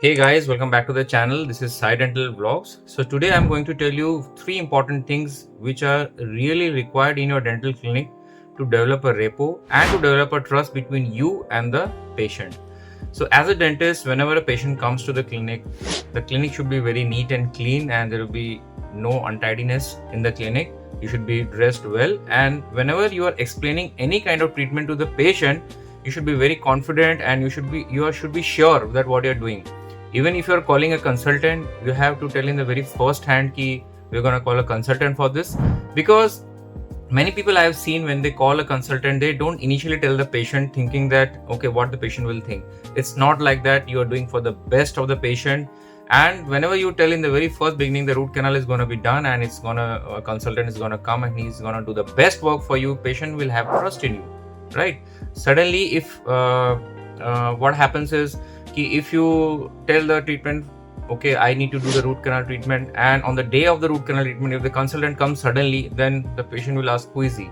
Hey guys, welcome back to the channel. This is Sai Dental Vlogs. So today I'm going to tell you three important things which are really required in your dental clinic to develop a rapport and to develop a trust between you and the patient. So as a dentist, whenever a patient comes to the clinic should be very neat and clean and there will be no untidiness in the clinic. You should be dressed well, and whenever you are explaining any kind of treatment to the patient, you should be very confident and you should be sure that what you're doing. Even if you're calling a consultant, you have to tell in the very first hand key we're going to call a consultant for this, because many people I have seen, when they call a consultant, they don't initially tell the patient thinking that okay, what the patient will think. It's not like that. You are doing for the best of the patient, and whenever you tell in the very first beginning the root canal is going to be done and a consultant is going to come and he's going to do the best work for you, patient will have trust in you, right? Suddenly if what happens is, if you tell the treatment, okay, I need to do the root canal treatment, and on the day of the root canal treatment, if the consultant comes suddenly, then the patient will ask, who is he?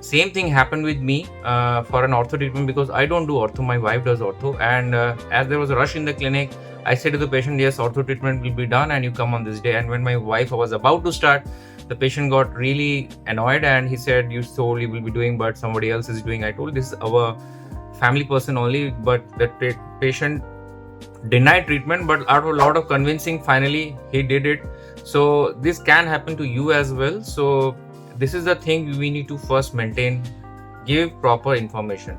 Same thing happened with me for an ortho treatment, because I don't do ortho, my wife does ortho, and as there was a rush in the clinic, I said to the patient, yes, ortho treatment will be done and you come on this day. And when my wife was about to start, the patient got really annoyed and he said, you told you will be doing but somebody else is doing. I told, this is our family person only, but the patient denied treatment, but after a lot of convincing, finally he did it. So this can happen to you as well. So this is the thing we need to first maintain: give proper information.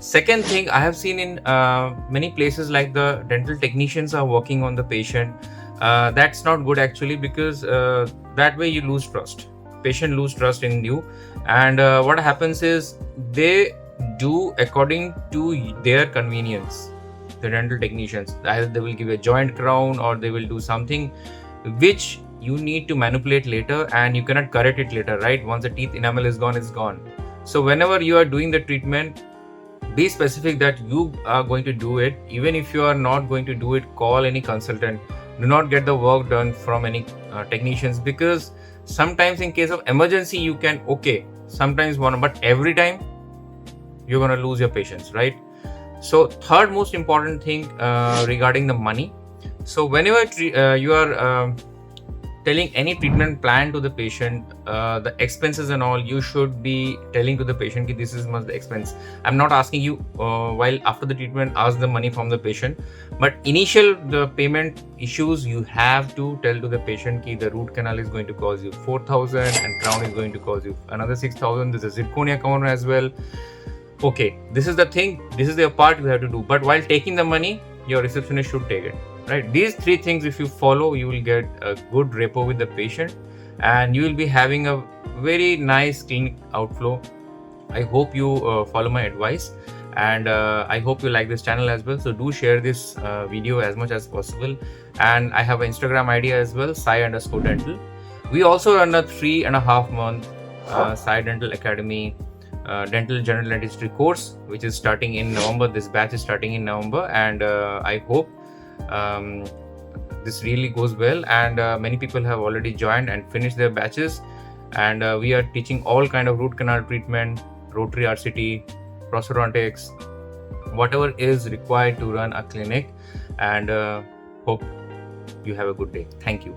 Second thing, I have seen in many places, like the dental technicians are working on the patient. That's not good actually, because that way you lose trust. Patient lose trust in you, and what happens is they do according to their convenience. The dental technicians, either they will give a joint crown or they will do something which you need to manipulate later, and you cannot correct it later, right? Once the teeth enamel is gone, it's gone. So whenever you are doing the treatment, be specific that you are going to do it. Even if you are not going to do it, call any consultant. Do not get the work done from any technicians, because sometimes in case of emergency you can sometimes one, but every time you're going to lose your patients, right? So third most important thing regarding the money. So whenever you are telling any treatment plan to the patient, the expenses and all, you should be telling to the patient that this is much the expense. I'm not asking you while after the treatment ask the money from the patient, but initial the payment issues, you have to tell to the patient that the root canal is going to cost you 4,000 and crown is going to cost you another 6,000. There's a zirconia crown as well. Okay, this is the thing, this is the part you have to do, but while taking the money, your receptionist should take it, right? These three things if you follow, you will get a good rapport with the patient and you will be having a very nice clinic outflow. I hope you follow my advice, and I hope you like this channel as well. So do share this video as much as possible, and I have an Instagram ID as well, Sai_dental. We also run a 3.5 month Sai Dental Academy dental general dentistry course, which is starting in November. This batch is starting in November, and I hope this really goes well, and many people have already joined and finished their batches, and we are teaching all kind of root canal treatment, rotary RCT, prosthodontics, whatever is required to run a clinic, and hope you have a good day. Thank you.